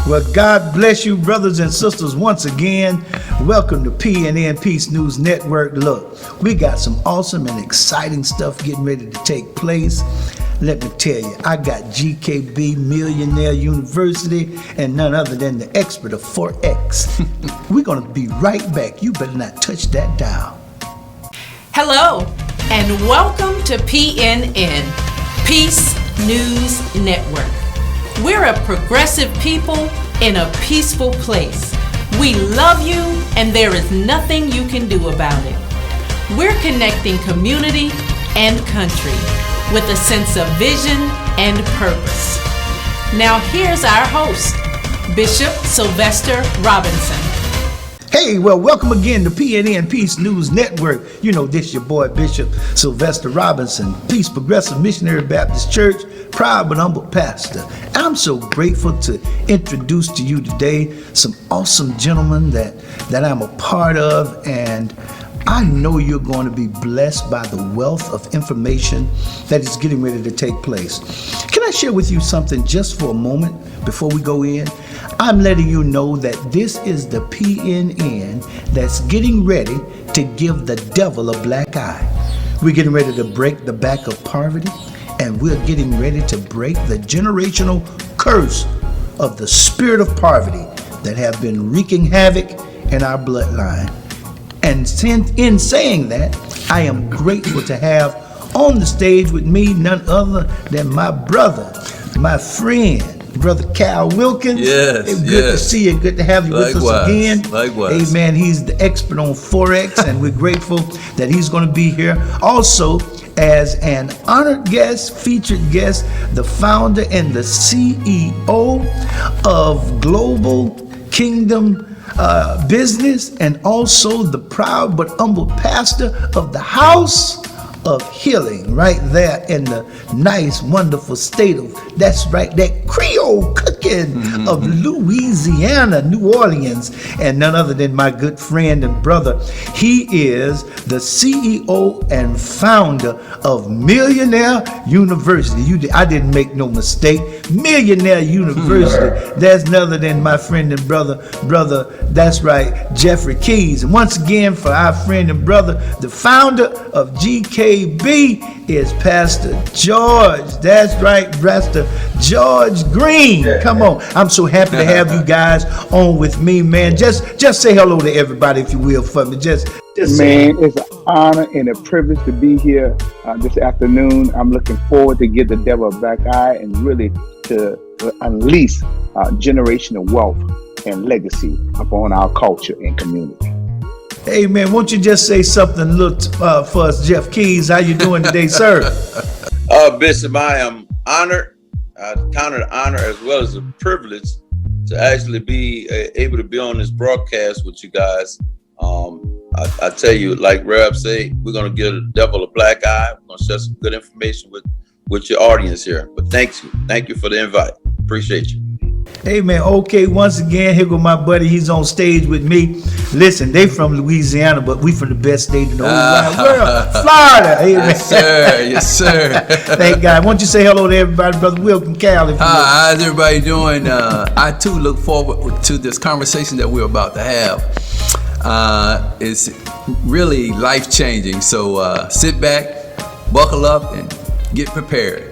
Well, God bless you, brothers and sisters, once again. Welcome to PNN Peace News Network. Look, we got some awesome and exciting stuff getting ready to take place. Let me tell you, I got GKB Millionaire University and none other than the expert of Forex. We're going to be right back. You better not touch that dial. Hello, and welcome to PNN, Peace News Network. We're a progressive people in a peaceful place. We love you, and there is nothing you can do about it. We're connecting community and country with a sense of vision and purpose. Now here's our host, Bishop Sylvester Robinson. Hey, well, welcome again to PNN Peace News Network. You know, this your boy, Bishop Sylvester Robinson, Peace Progressive Missionary Baptist Church, proud but humble pastor. I'm so grateful to introduce to you today some awesome gentlemen that I'm a part of, and I know you're going to be blessed by the wealth of information that is getting ready to take place. Can I share with you something just for a moment before we go in? I'm letting you know that this is the PNN that's getting ready to give the devil a black eye. We're getting ready to break the back of poverty, and we're getting ready to break the generational curse of the spirit of poverty that have been wreaking havoc in our bloodline. And in saying that, I am grateful to have on the stage with me none other than my brother, my friend, Brother Kalvin Wilkins. Yes, it's good to see you. Good to have you with us again. Likewise. Amen. He's the expert on Forex, and we're grateful that he's going to be here. Also, as an honored guest, featured guest, the founder and the CEO of Global Kingdom Business, and also the proud but humble pastor of the House of Healing, right there in the nice, wonderful state of, that's right, that Creole cooking of Louisiana, New Orleans, and none other than my good friend and brother. He is the CEO and founder of Millionaire University. I didn't make no mistake. Millionaire University. That's none other than my friend and brother, that's right, Jeffery Keys. And once again, for our friend and brother, the founder of GKB is Pastor George. That's right, Pastor George Green. Come on. I'm so happy to have you guys on with me, man. Just say hello to everybody, if you will, for me. Just man, it's an honor and a privilege to be here this afternoon. I'm looking forward to give the devil a black eye and really to unleash generational wealth and legacy upon our culture and community. Hey, man, won't you just say something little for us, Jeff Keys? How you doing today, sir? Bishop, I am honored. I count it an honor as well as a privilege to actually be able to be on this broadcast with you guys. I tell you, like Rev say, we're going to give the devil a black eye. We're going to share some good information with your audience here. But thank you for the invite. Appreciate you. Hey, man, okay, once again, here go my buddy. He's on stage with me. Listen, they from Louisiana, but we from the best state in the whole wide world, Florida. Hey, yes, sir. Yes, sir. Thank God. Why don't you say hello to everybody, Brother Wilkins, Cal? How's everybody doing? I, too, look forward to this conversation that we're about to have. It's really life-changing, so sit back, buckle up, and get prepared.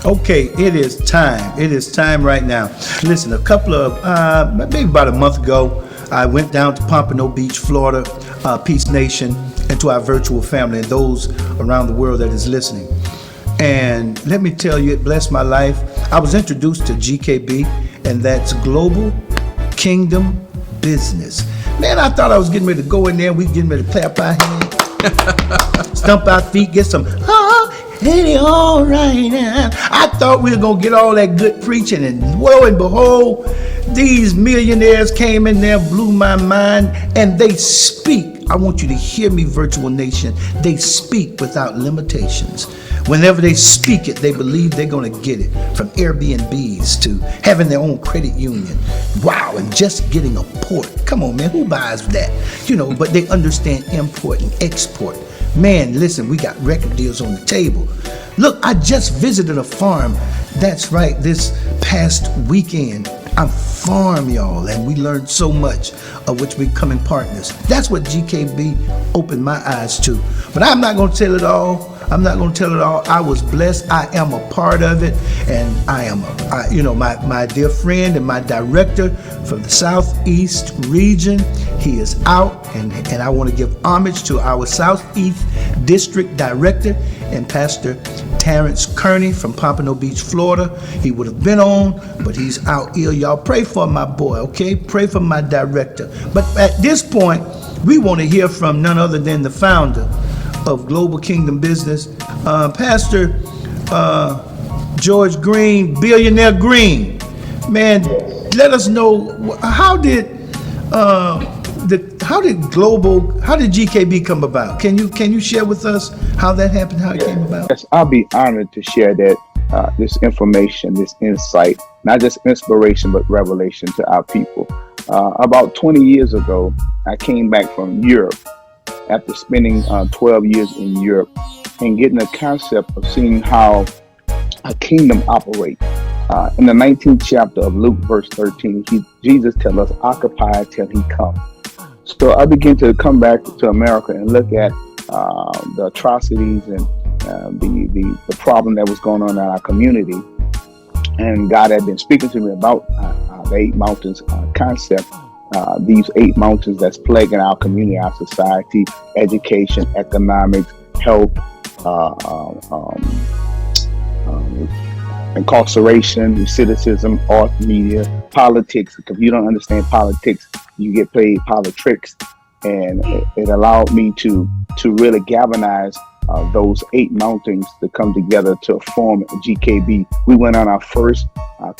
Okay, it is time. It is time right now. Listen, a couple of, maybe about a month ago, I went down to Pompano Beach, Florida, Peace Nation, and to our virtual family and those around the world that is listening. And let me tell you, it blessed my life. I was introduced to GKB, and that's Global Kingdom Business. Man, I thought I was getting ready to go in there. We getting ready to clap our hands, stump our feet, get some, it's all right now. I thought we were going to get all that good preaching, and lo and behold, these millionaires came in there, blew my mind, and they speak. I want you to hear me, Virtual Nation. They speak without limitations. Whenever they speak it, they believe they're going to get it, from Airbnbs to having their own credit union. Wow, and just getting a port. Come on, man, who buys that? You know, but they understand import and export. Man, listen, we got record deals on the table. Look, I just visited a farm. That's right, this past weekend. I'm farm, y'all, and we learned so much, of which we're becoming partners. That's what GKB opened my eyes to. But I'm not going to tell it all. I was blessed. I am a part of it, and I am my dear friend and my director from the Southeast region. He is out, and I want to give homage to our Southeast District Director and Pastor Terrence Kearney from Pompano Beach, Florida. He would have been on, but he's out ill. Y'all pray for my boy, okay? Pray for my director. But at this point, we want to hear from none other than the founder of Global Kingdom Business, Pastor George Green, Billionaire Green. Man, let us know, how did GKB come about? Can you share with us how that happened, how it came about? Yes, I'll be honored to share that this information, this insight, not just inspiration but revelation to our people. About 20 years ago, I came back from Europe after spending 12 years in Europe and getting a concept of seeing how a kingdom operates. In the 19th chapter of Luke, verse 13, Jesus tells us, occupy till he comes. So I began to come back to America and look at the atrocities and the problem that was going on in our community. And God had been speaking to me about the 8 mountains concept. These 8 mountains that's plaguing our community, our society: education, economics, health, incarceration, recidivism, art, media, politics. If you don't understand politics, you get played politics. And it allowed me to really galvanize those 8 mountains to come together to form GKB. We went on our first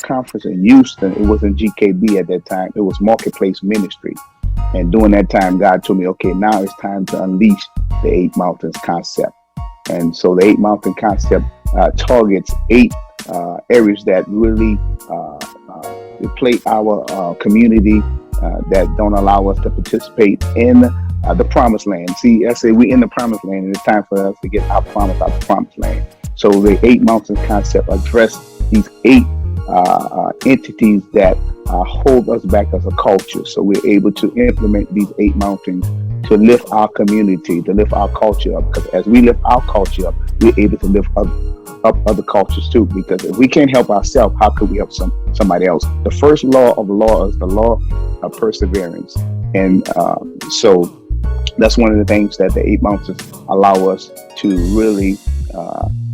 conference in Houston. It wasn't GKB at that time. It was Marketplace Ministry. And during that time, God told me, okay, now it's time to unleash the 8 mountains concept. And so the 8 mountain concept targets 8 areas that really deplete our community, that don't allow us to participate in the promised land. See, I say we in the promised land, and it's time for us to get our promise out the promised land. So the 8 mountains concept address these 8 entities that hold us back as a culture. So we're able to implement these 8 mountains to lift our community, to lift our culture up. Because as we lift our culture up, we're able to lift up other cultures too. Because if we can't help ourselves, how could we help somebody else? The first law of the law is the law of perseverance. And so that's one of the things that the 8 mountains allow us to really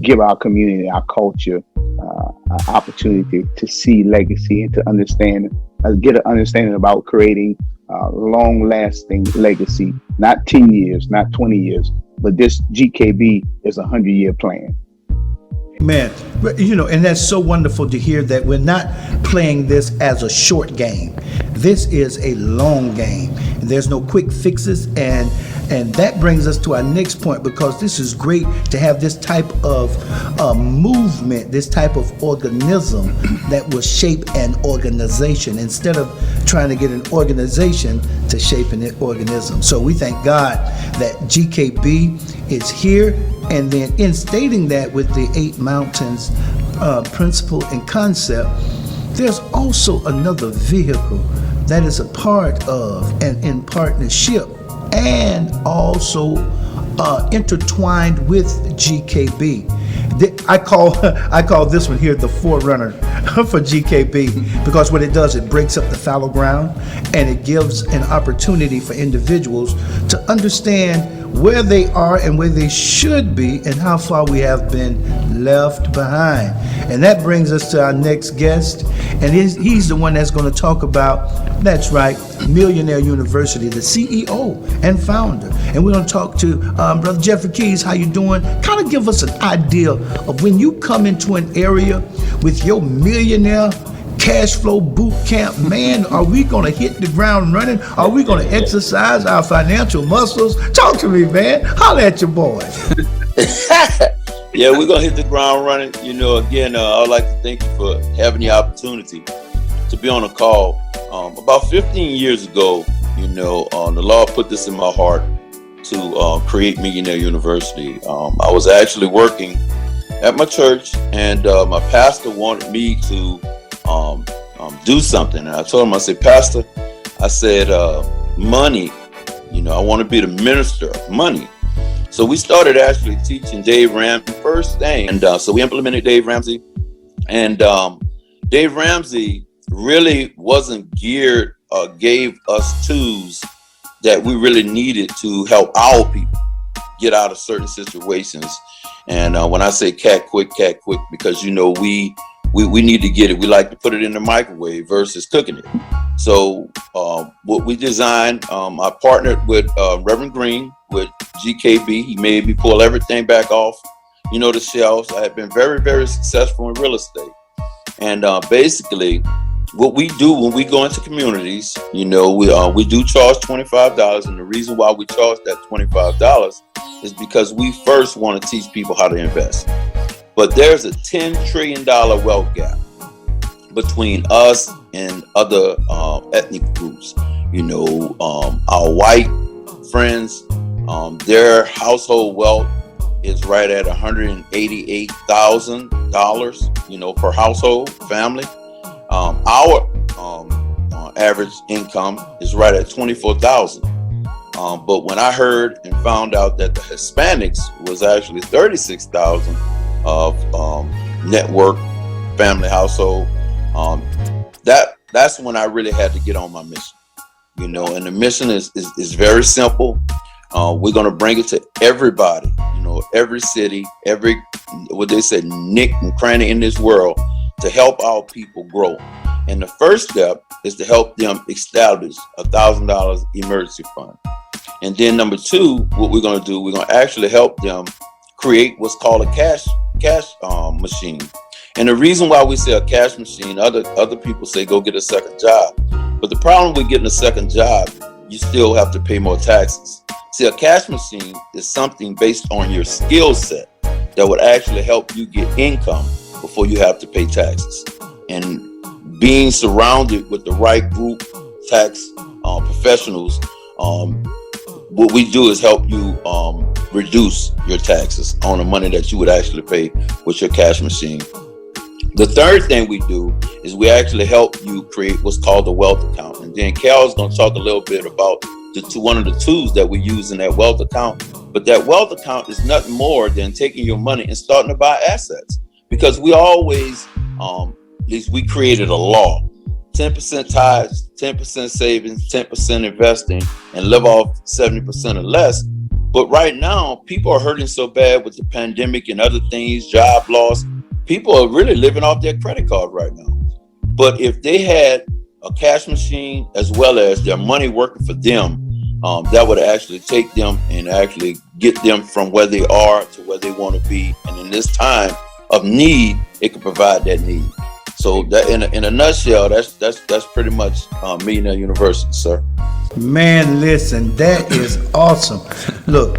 give our community, our culture, an opportunity to see legacy and to understand, get an understanding about creating long-lasting legacy. Not 10 years, not 20 years, but this GKB is a 100-year plan. Man, and that's so wonderful to hear that we're not playing this as a short game. This is a long game. There's no quick fixes, and that brings us to our next point, because this is great to have this type of movement, this type of organism that will shape an organization instead of trying to get an organization to shape an organism. So we thank God that GKB is here. And then in stating that with the 8 mountains principle and concept, there's also another vehicle that is a part of and in partnership and also intertwined with GKB. I call this one here the forerunner for GKB, because what it does, it breaks up the fallow ground and it gives an opportunity for individuals to understand where they are and where they should be and how far we have been left behind. And that brings us to our next guest, and he's the one that's going to talk about, that's right, Millionaire University, the CEO and founder. And we're going to talk to Brother Jeffery Keys. How you doing? Kind of give us an idea of when you come into an area with your Millionaire Cash Flow Bootcamp, man, are we going to hit the ground running? Are we going to exercise our financial muscles? Talk to me, man. Holler at your boy. Yeah, we're going to hit the ground running. Again, I'd like to thank you for having the opportunity to be on a call. About 15 years ago, the Lord put this in my heart to create Millionaire University. I was actually working at my church, and my pastor wanted me to do something. And I told him, I said, Pastor, I said, money, I want to be the minister of money. So we started actually teaching Dave Ramsey first thing. And so we implemented Dave Ramsey. And Dave Ramsey really wasn't geared or gave us tools that we really needed to help our people get out of certain situations. And when I say cat quick, because we need to get it. We like to put it in the microwave versus cooking it. So what we designed, I partnered with Reverend Green with GKB. He made me pull everything back off, the shelves. I had been very, very successful in real estate. And basically, what we do when we go into communities, we do charge $25. And the reason why we charge that $25 is because we first want to teach people how to invest. But there's a $10 trillion wealth gap between us and other ethnic groups. Our white friends, their household wealth is right at $188,000, per household family. Our average income is right at $24,000. But when I heard and found out that the Hispanics was actually $36,000 of network family household, that's when I really had to get on my mission. And the mission is very simple. We're going to bring it to everybody, every city, every, what they say, nick and cranny in this world, to help our people grow. And the first step is to help them establish $1,000 emergency fund. And then number two, what we're going to do, we're going to actually help them create what's called a cash machine. And the reason why we say a cash machine, other people say go get a second job. But the problem with getting a second job, you still have to pay more taxes. See, a cash machine is something based on your skill set that would actually help you get income before you have to pay taxes. And being surrounded with the right group tax professionals, what we do is help you reduce your taxes on the money that you would actually pay with your cash machine. The third thing we do is we actually help you create what's called a wealth account. And then Cal's going to talk a little bit about one of the tools that we use in that wealth account. But that wealth account is nothing more than taking your money and starting to buy assets. Because we always, at least we created a law, 10% tithes, 10% savings, 10% investing, and live off 70% or less. But right now, people are hurting so bad with the pandemic and other things, job loss. People are really living off their credit card right now. But if they had a cash machine as well as their money working for them, that would actually take them and actually get them from where they are to where they want to be. And in this time of need, it can provide that need. So that in a nutshell, that's pretty much Millionaire University, sir. Man, listen, that is awesome. Look,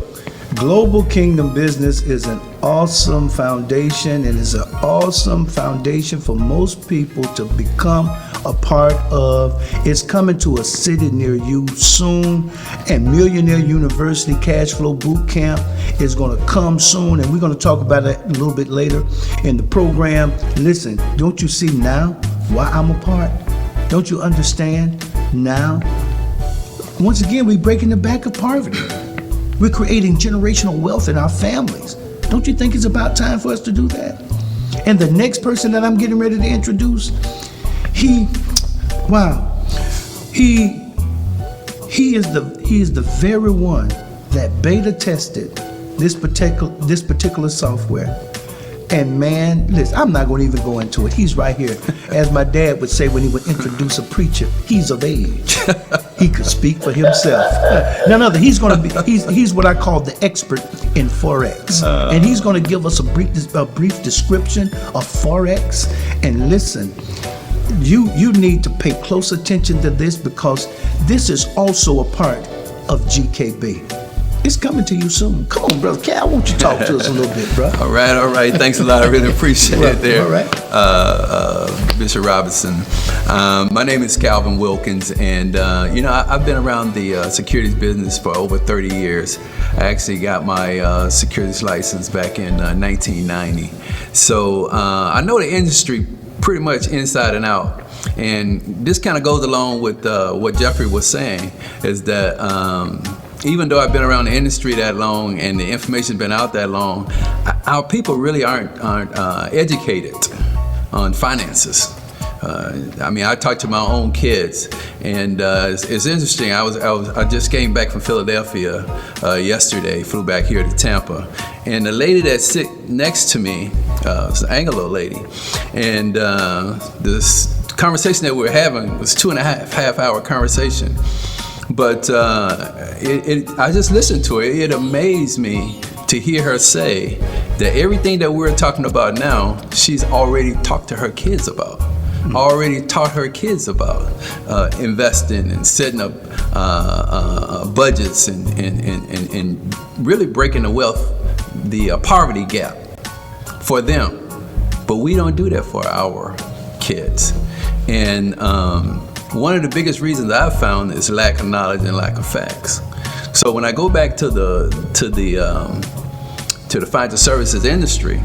Global Kingdom Business is an awesome foundation, and is an awesome foundation for most people to become a part of. It's coming to a city near you soon, and Millionaire University Cash Flow Bootcamp is going to come soon, and we're going to talk about it a little bit later in the program. Listen, don't you see now why I'm a part? Don't you understand now? Once again, we're breaking the back of poverty. We're creating generational wealth in our families. Don't you think it's about time for us to do that? And the next person that I'm getting ready to introduce, he is the very one that beta tested this particular software. And man, listen, I'm not going to even go into it. He's right here. As my dad would say when he would introduce a preacher, he's of age. He could speak for himself. None other. He's what I call the expert in Forex. And he's going to give us a brief description of Forex. And listen, you need to pay close attention to this, because this is also a part of GKB. It's coming to you soon. Come on, brother Cal, won't you talk to us a little bit, bro? All right. Thanks a lot. I really appreciate it there. All right. Bishop Robinson. My name is Kalvin Wilkins, and I've been around the securities business for over 30 years. I actually got my securities license back in 1990. So I know the industry pretty much inside and out. And this kind of goes along with what Jeffrey was saying, is that even though I've been around the industry that long and the information's been out that long, our people really aren't educated on finances. I talk to my own kids, and it's interesting. I just came back from Philadelphia yesterday, flew back here to Tampa, and the lady that sit next to me was an Anglo lady, and this conversation that we were having was 2.5-hour conversation. But I just listened to it. It amazed me to hear her say that everything that we're talking about now, she's already talked to her kids about. Already taught her kids about investing and setting up budgets and really breaking the poverty gap for them. But we don't do that for our kids. And one of the biggest reasons I've found is lack of knowledge and lack of facts. So when I go back to the financial services industry,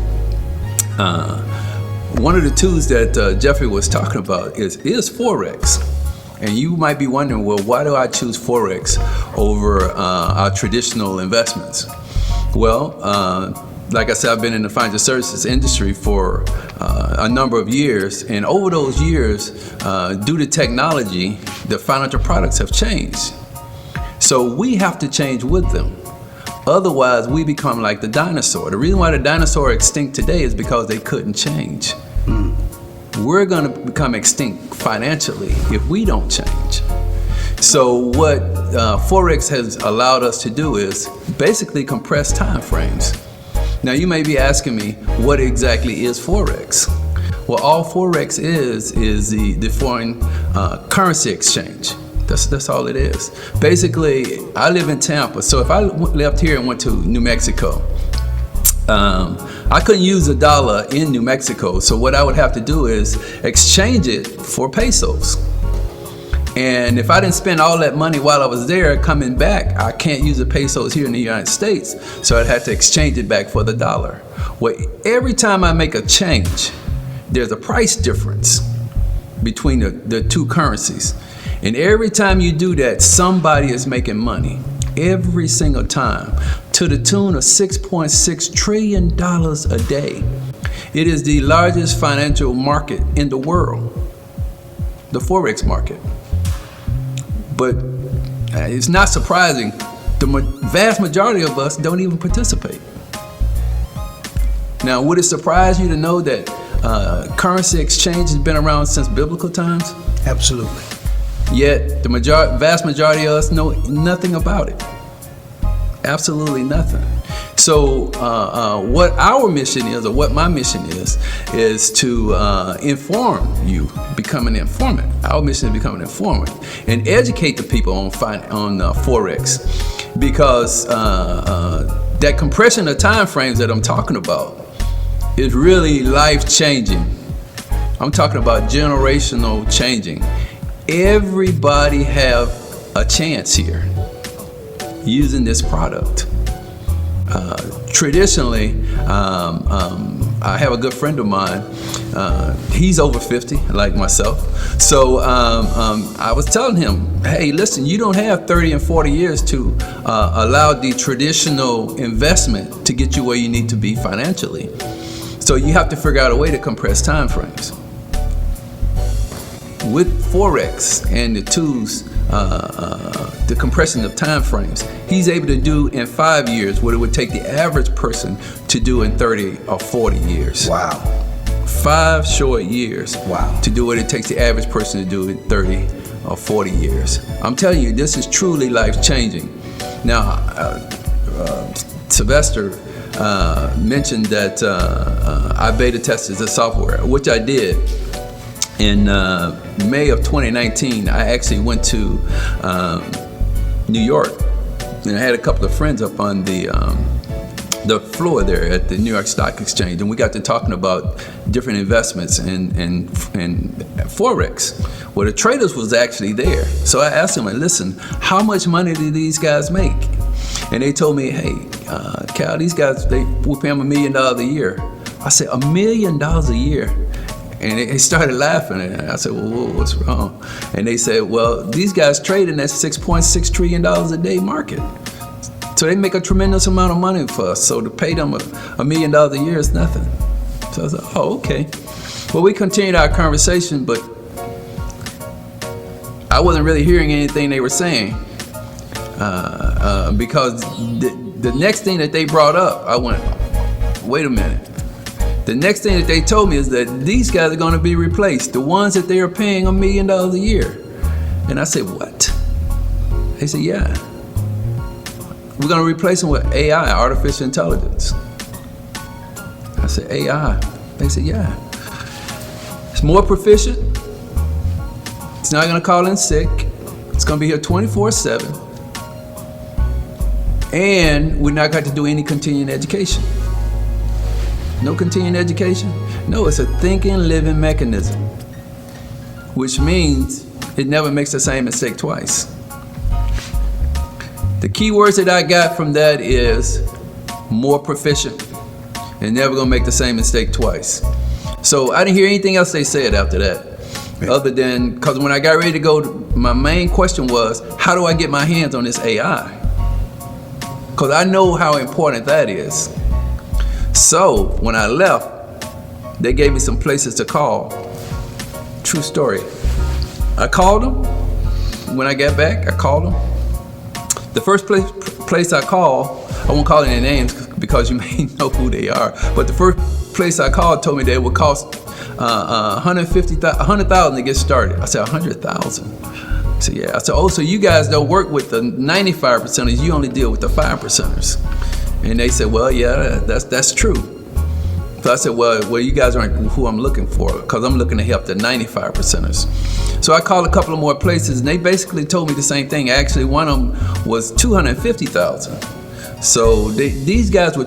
one of the tools that Jeffrey was talking about is Forex. And you might be wondering, well, why do I choose Forex over our traditional investments? Well, like I said, I've been in the financial services industry for a number of years, and over those years, due to technology, the financial products have changed. So we have to change with them. Otherwise, we become like the dinosaur. The reason why the dinosaur are extinct today is because they couldn't change. We're going to become extinct financially if we don't change. So what Forex has allowed us to do is basically compress time frames. Now you may be asking me, what exactly is Forex? Well, all Forex is the foreign currency exchange. That's all it is. Basically, I live in Tampa, so if I left here and went to New Mexico, I couldn't use $1 in New Mexico, so what I would have to do is exchange it for pesos. And if I didn't spend all that money while I was there, coming back, I can't use the pesos here in the United States, so I'd have to exchange it back for the dollar. Well, every time I make a change, there's a price difference between the two currencies. And every time you do that, somebody is making money. Every single time, to the tune of $6.6 trillion a day. It is the largest financial market in the world, the Forex market. But it's not surprising, the vast majority of us don't even participate. Now, would it surprise you to know that currency exchange has been around since biblical times? Absolutely. Yet the vast majority of us know nothing about it. Absolutely nothing. So what our mission is, or what my mission is to inform you, become an informant. Our mission is to become an informant and educate the people on Forex, because that compression of time frames that I'm talking about is really life-changing. I'm talking about generational changing. Everybody have a chance here using this product. Traditionally, I have a good friend of mine. He's over 50, like myself. So I was telling him, hey, listen, you don't have 30 and 40 years to allow the traditional investment to get you where you need to be financially. So you have to figure out a way to compress time frames. With Forex and the tools, the compression of time frames, he's able to do in 5 years what it would take the average person to do in 30 or 40 years. Wow. 5 short years. Wow. To do what it takes the average person to do in 30 or 40 years. I'm telling you, this is truly life-changing. Now, Sylvester mentioned that I beta tested the software, which I did. In May of 2019, I actually went to New York, and I had a couple of friends up on the floor there at the New York Stock Exchange, and we got to talking about different investments in Forex. Well, the traders was actually there, so I asked them, listen, how much money do these guys make? And they told me, hey, Cal, these guys, we pay them $1 million a year. I said, $1 million a year? And they started laughing, and I said, well, what's wrong? And they said, well, these guys trade in that $6.6 trillion a day market. So they make a tremendous amount of money for us. So to pay them $1 million a year is nothing. So I said, oh, okay. Well, we continued our conversation, but I wasn't really hearing anything they were saying because the next thing that they brought up, I went, wait a minute. The next thing that they told me is that these guys are going to be replaced, the ones that they are paying $1 million a year. And I said, what? They said, yeah. We're going to replace them with AI, artificial intelligence. I said, AI? They said, yeah. It's more proficient. It's not going to call in sick. It's going to be here 24/7. And we're not going to do any continuing education. No continuing education? No, it's a thinking, living mechanism, which means it never makes the same mistake twice. The key words that I got from that is more proficient and never gonna make the same mistake twice. So I didn't hear anything else they said after that, other than, because when I got ready to go, my main question was, how do I get my hands on this AI? Because I know how important that is. So when I left, they gave me some places to call. True story. I called them. When I got back, I called them. The first place I called, I won't call any names because you may know who they are, but the first place I called told me that it would cost $100,000 to get started. I said, $100,000? So yeah, I said, oh, so you guys don't work with the 95%ers, you only deal with the 5%ers. And they said, well, yeah, that's true. So I said, well, you guys aren't who I'm looking for, because I'm looking to help the 95%ers. So I called a couple of more places, and they basically told me the same thing. Actually, one of them was $250,000. So these guys were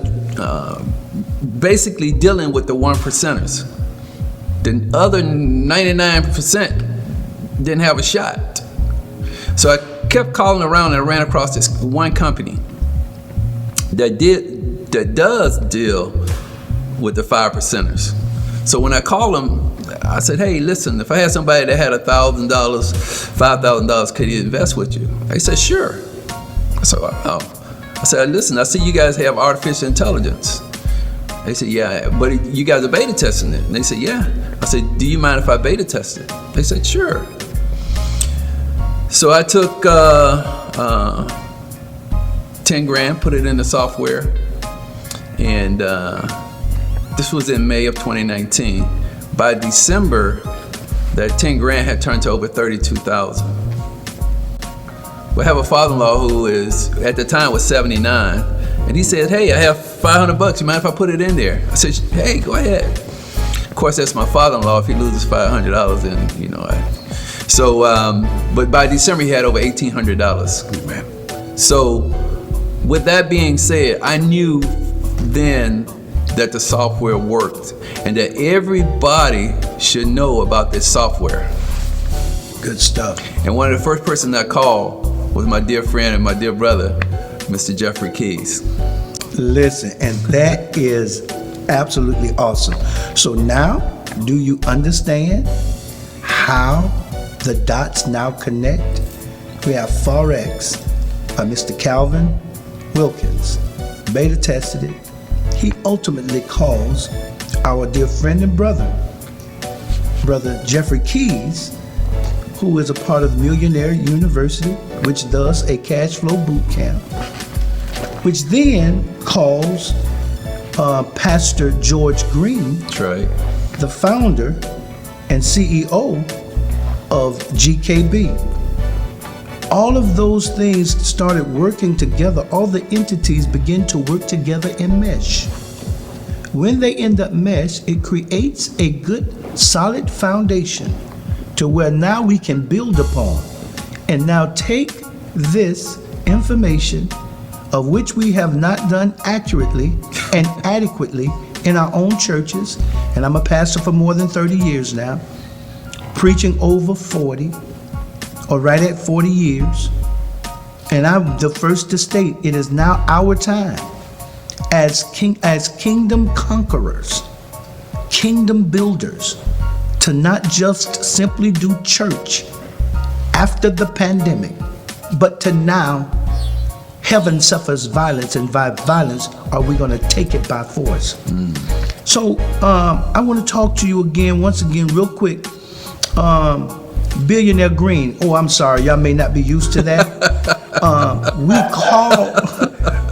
basically dealing with the 1%ers. The other 99% didn't have a shot. So I kept calling around, and I ran across this one company that does deal with the 5%ers. So when I called them, I said, hey, listen, if I had somebody that had $1,000, $5,000, could he invest with you? They said, sure. I said, oh. I said, listen, I see you guys have artificial intelligence. They said, yeah, but you guys are beta testing it. And they said, yeah. I said, do you mind if I beta test it? They said, sure. So I took 10 grand, put it in the software, and this was in May of 2019. By December, that 10 grand had turned to over 32,000. We have a father-in-law who is, at the time, was 79, and he said, hey, I have $500, you mind if I put it in there? I said, hey, go ahead. Of course, that's my father-in-law. If he loses $500, then, you know, but by December, he had over $1,800. So with that being said, I knew then that the software worked and that everybody should know about this software. Good stuff. And one of the first persons I called was my dear friend and my dear brother, Mr. Jeffery Keys. Listen, and that is absolutely awesome. So now, do you understand how the dots now connect? We have Forex by Mr. Kalvin Wilkins. Beta tested it. He ultimately calls our dear friend and brother Jeffery Keys, who is a part of Millionaire University, which does a cash flow bootcamp, which then calls Pastor George Green, That's right, the founder and CEO of GKB. All of those things started working together. All the entities begin to work together and mesh. When they end up mesh, it creates a good, solid foundation to where now we can build upon. And now take this information, of which we have not done accurately and adequately in our own churches, and I'm a pastor for more than 30 years now, preaching over 40, or right at 40 years. And I'm the first to state, it is now our time as kingdom conquerors, kingdom builders, to not just simply do church after the pandemic, but to now heaven suffers violence, and by violence are we going to take it by force. So I want to talk to you once again real quick. Billionaire Green. Oh, I'm sorry, y'all may not be used to that.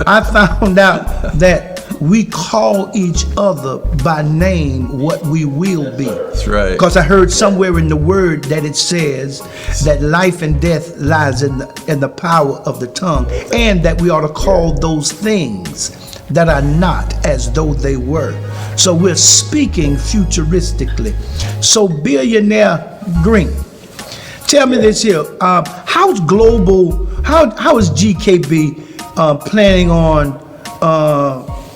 I found out that we call each other by name what we will be. That's right. Because I heard somewhere in the word that it says that life and death lies in the power of the tongue, and that we ought to call those things that are not as though they were. So we're speaking futuristically. So Billionaire Green, tell me this here. How's global? How is GKB planning on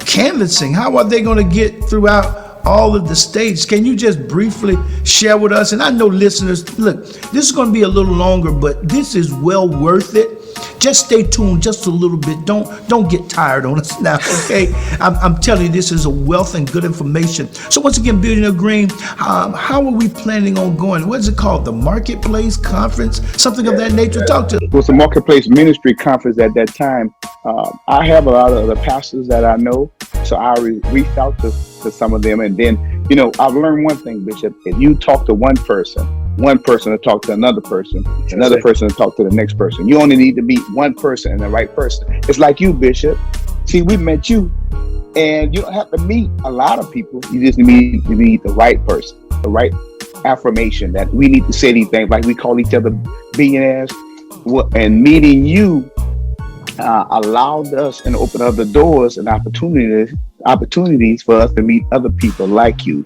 canvassing? How are they going to get throughout all of the states? Can you just briefly share with us? And I know listeners, look, this is going to be a little longer, but this is well worth it. Just stay tuned just a little bit. Don't get tired on us now, okay? I'm telling you, this is a wealth and good information. So once again, Billionaire Green, how are we planning on going? What is it called? The Marketplace Conference? Something of that nature? Talk to us. It was a Marketplace Ministry Conference at that time. I have a lot of the pastors that I know, so I reached out to some of them. And then, I've learned one thing, Bishop. If you talk to one person will talk to another person will talk to the next person. You only need to meet one person and the right person. It's like you, Bishop. See, we met you, and you don't have to meet a lot of people. You just need to meet the right person, the right affirmation that we need to say these things, like we call each other billionaires. And meeting you allowed us and opened up the doors and opportunities for us to meet other people like you.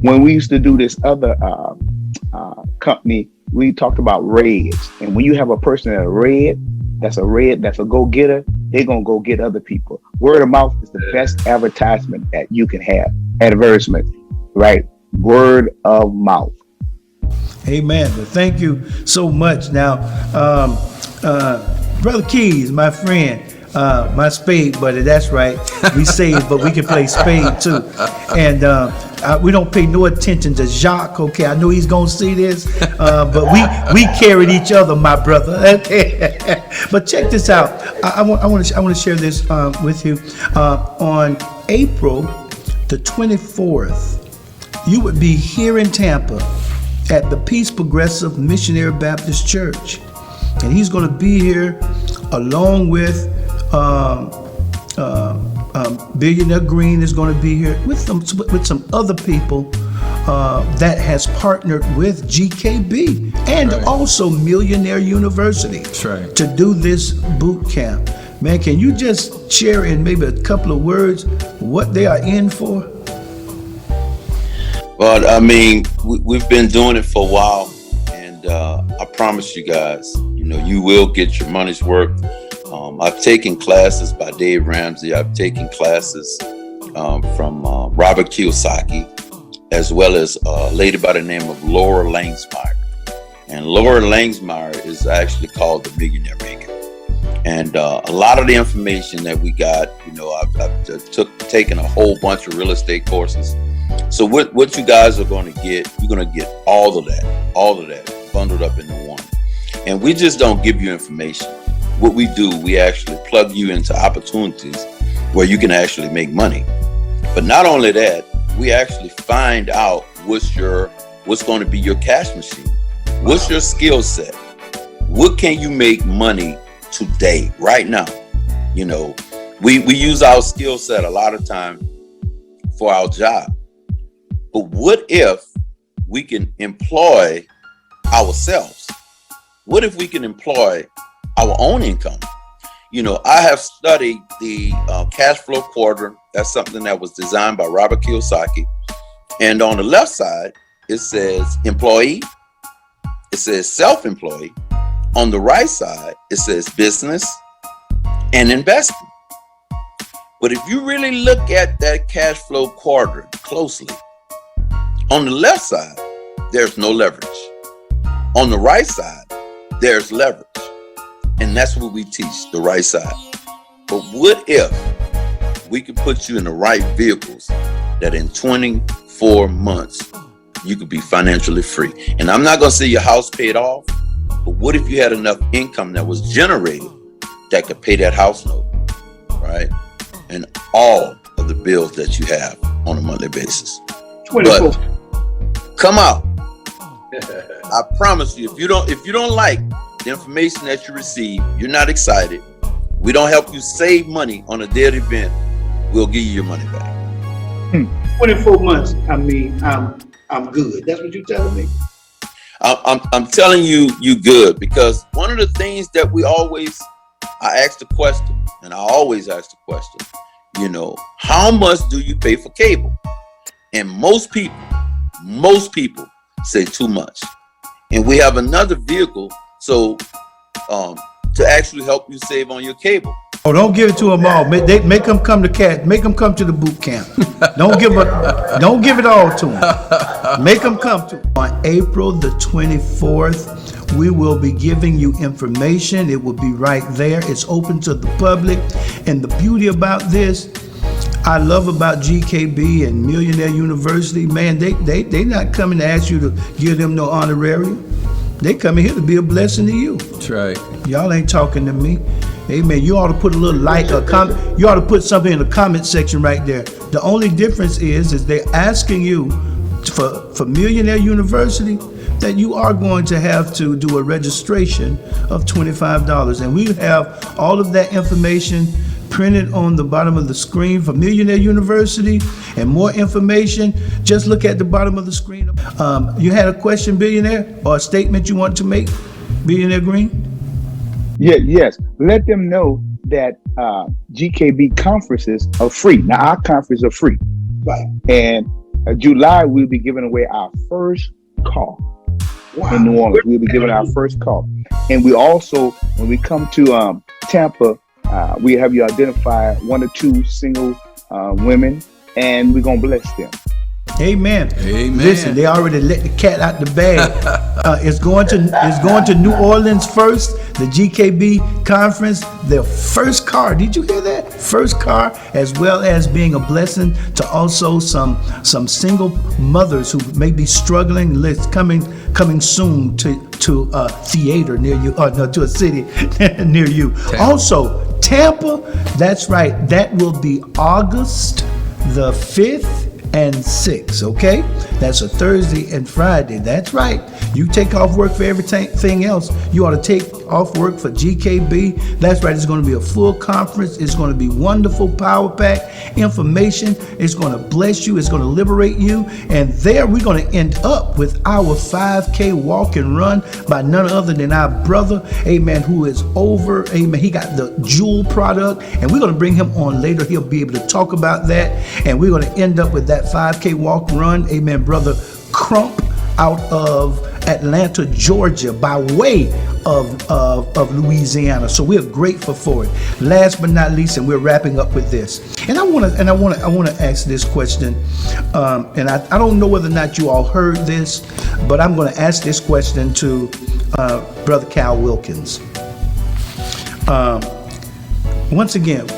When we used to do this other company, we talked about reds. And when you have a person that's a go-getter, they're going to go get other people. Word of mouth is the best advertisement that you can have. Advertisement, right? Word of mouth. Amen. Well, thank you so much. Now, Brother Keys, my friend, my spade buddy, that's right. We save, but we can play spade too. And we don't pay no attention to Jacques, okay? I know he's going to see this, but we carried each other, my brother. But check this out. I want to share this with you. On April the 24th, you would be here in Tampa at the Peace Progressive Missionary Baptist Church. And he's going to be here along with Billionaire Green is going to be here with some other people that has partnered with GKB and also Millionaire University to do this boot camp. Man, can you just share in maybe a couple of words what they are in for? Well, I mean, we've been doing it for a while, and I promise you guys, you will get your money's worth. I've taken classes by Dave Ramsey. I've taken classes from Robert Kiyosaki, as well as a lady by the name of Laura Langsmeyer. And Laura Langsmeyer is actually called the Millionaire Maker. And a lot of the information that we got, I've taken a whole bunch of real estate courses. So what you guys are going to get, you're going to get all of that bundled up into one. And we just don't give you information. What we do, we actually plug you into opportunities where you can actually make money. But not only that, we actually find out what's going to be your cash machine. What's your skill set? What can you make money today, right now? We use our skill set a lot of time for our job. But what if we can employ ourselves? What if we can employ our own income? I have studied the cash flow quadrant. That's something that was designed by Robert Kiyosaki. And on the left side, it says employee. It says self-employed. On the right side, it says business and investing. But if you really look at that cash flow quadrant closely, on the left side, there's no leverage. On the right side, there's leverage. And that's what we teach, the right side. But what if we could put you in the right vehicles that in 24 months, you could be financially free. And I'm not going to say your house paid off, but what if you had enough income that was generated that could pay that house note, right? And all of the bills that you have on a monthly basis. 24. But come out. I promise you, if you don't like the information that you receive, you're not excited, we don't help you save money on a dead event, we'll give you your money back. 24 months, I mean, I'm good. That's what you're telling me? I'm telling you, you good, because one of the things that I ask the question, and I always ask the question, how much do you pay for cable? And most people say too much. And we have another vehicle, so to actually help you save on your cable. Oh, don't give it to them all. Make them come to Make them come to the boot camp. Don't give it all to them. Make them come to. On April the 24th, we will be giving you information. It will be right there. It's open to the public. And the beauty about this, I love about GKB and Millionaire University, man, they not coming to ask you to give them no honorarium. They coming here to be a blessing to you. That's right. Y'all ain't talking to me. Amen. You ought to put a little like or comment. You ought to put something in the comment section right there. The only difference is they're asking you for Millionaire University that you are going to have to do a registration of $25. And we have all of that information printed on the bottom of the screen for Millionaire University. And more information, just look at the bottom of the screen. You had a question, Billionaire, or a statement you want to make, Billionaire Green? Yes. Let them know that GKB conferences are free. Now, our conferences are free. Right. And July, we'll be giving away our first car. Wow. In New Orleans. We'll be giving our first car. And we also, when we come to Tampa, we have you identify 1 or 2 single women, and we're going to bless them. Amen. Amen. Listen, they already let the cat out the bag. It's going to New Orleans first. The GKB conference, their first car. Did you hear that? First car, as well as being a blessing to also some single mothers who may be struggling. Coming soon to a theater near you, to a city near you. Tampa. Also, Tampa. That's right. That will be August the 5th. And 6th, okay? That's a Thursday and Friday. That's right. You take off work for everything else. You ought to take off work for GKB. That's right. It's going to be a full conference. It's going to be wonderful, power pack information. It's going to bless you. It's going to liberate you. And there we're going to end up with our 5K walk and run by none other than our brother, amen, who is over, amen. He got the Jewel product, and we're going to bring him on later. He'll be able to talk about that. And we're going to end up with that 5K walk run, amen, brother Crump out of Atlanta, Georgia, by way of Louisiana. So we're grateful for it. Last but not least, and we're wrapping up with this. And I want to ask this question. And I don't know whether or not you all heard this, but I'm going to ask this question to Brother Cal Wilkins. Once again,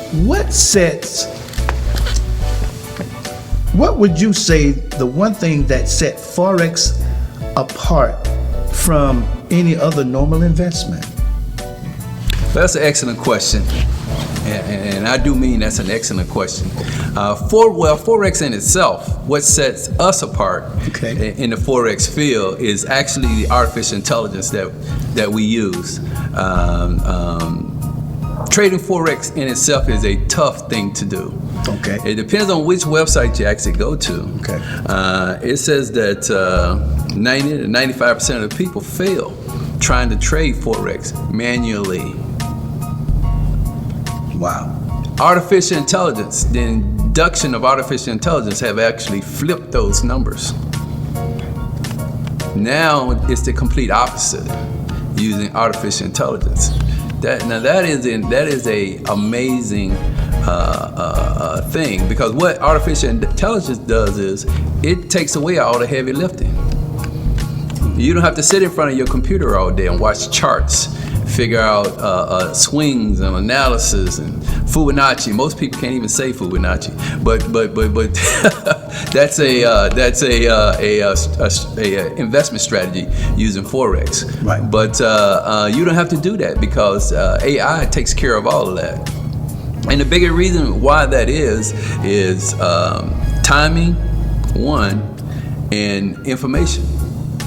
what would you say the one thing that set Forex apart from any other normal investment? That's an excellent question. And I do mean that's an excellent question. Forex in itself, what sets us apart in the Forex field is actually the artificial intelligence that we use. Trading Forex in itself is a tough thing to do. Okay. It depends on which website you actually go to. Okay. It says that 90 to 95% of the people fail trying to trade Forex manually. Wow. Artificial intelligence, the induction of artificial intelligence have actually flipped those numbers. Now it's the complete opposite, using artificial intelligence. That is a amazing thing, because what artificial intelligence does is it takes away all the heavy lifting. You don't have to sit in front of your computer all day and watch charts figure out swings and analysis and Fibonacci. Most people can't even say Fibonacci, but that's a investment strategy using Forex. Right. But you don't have to do that because AI takes care of all of that. And the bigger reason why that is timing, one, and information,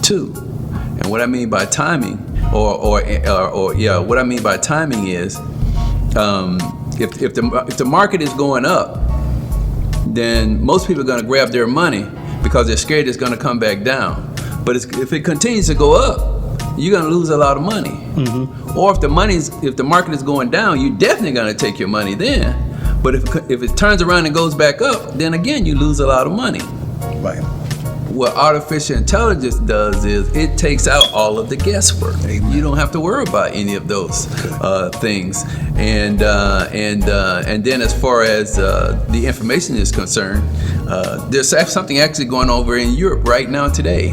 two. And what I mean by timing, what I mean by timing is, if the market is going up, then most people are going to grab their money because they're scared it's going to come back down. But if it continues to go up, you're going to lose a lot of money. Mm-hmm. Or if the market is going down, you're definitely going to take your money then. But if it turns around and goes back up, then again you lose a lot of money. Right. What artificial intelligence does is it takes out all of the guesswork. Amen. You don't have to worry about any of those things. And then as far as the information is concerned, there's something actually going on over in Europe right now today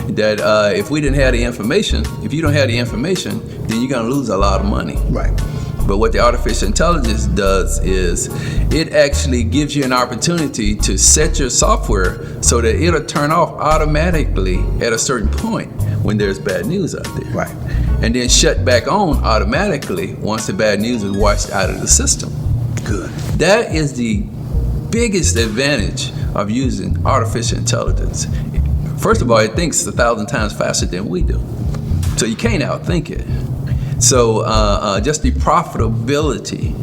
that if we didn't have the information, if you don't have the information, then you're going to lose a lot of money. Right. But what the artificial intelligence does is it actually gives you an opportunity to set your software so that it'll turn off automatically at a certain point when there's bad news out there. Right. And then shut back on automatically once the bad news is washed out of the system. Good. That is the biggest advantage of using artificial intelligence. First of all, it thinks 1,000 times faster than we do. So you can't outthink it. So just the profitability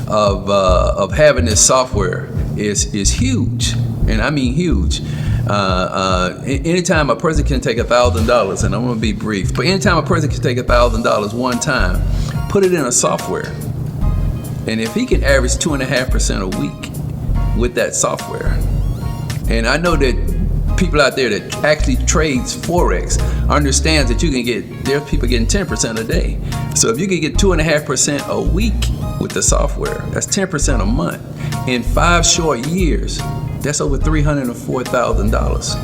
of having this software is huge, and I mean huge. Anytime a person can take $1,000, and I'm going to be brief, but anytime a person can take $1,000 one time, put it in a software, and if he can average 2.5% a week with that software, and I know that people out there that actually trades Forex understands that there's people getting 10% a day. So if you can get 2.5% a week with the software, that's 10% a month. In 5 short years, that's over $304,000.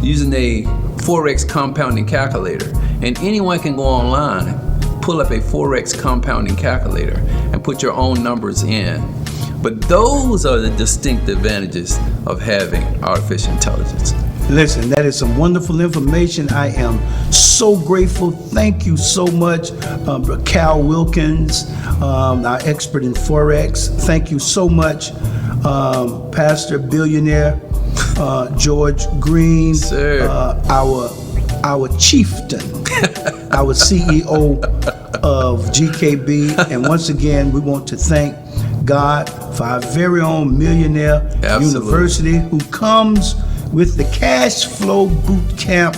Using a Forex compounding calculator. And anyone can go online, pull up a Forex compounding calculator and put your own numbers in. But those are the distinct advantages of having artificial intelligence. Listen, that is some wonderful information. I am so grateful. Thank you so much, Cal Wilkins, our expert in Forex. Thank you so much, Pastor Billionaire George Green, Sir. Our chieftain, our CEO of GKB. And once again, we want to thank God for our very own Millionaire Absolutely. University, who comes with the cash flow bootcamp.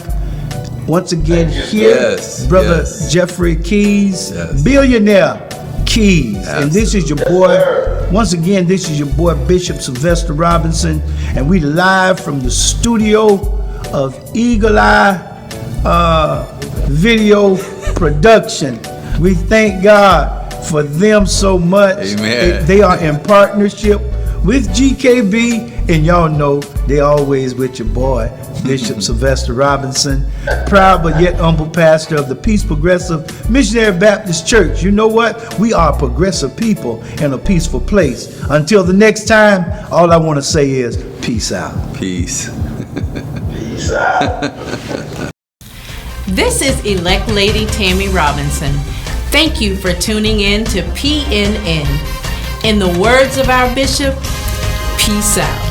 Once again, here, Yes, brother yes. Jeffery Keys, Yes. Billionaire Keys. Absolutely. And this is your boy, once again, this is your boy, Bishop Sylvester Robinson, and we live from the studio of Eagle Eye Video Production. We thank God for them so much. Amen. They are in partnership with GKB, and y'all know they always with your boy, Bishop Sylvester Robinson, proud but yet humble pastor of the Peace Progressive Missionary Baptist Church. You know what? We are progressive people in a peaceful place. Until the next time, all I want to say is peace out. Peace. Peace out. This is Elect Lady Tammy Robinson. Thank you for tuning in to PNN. In the words of our bishop, peace out.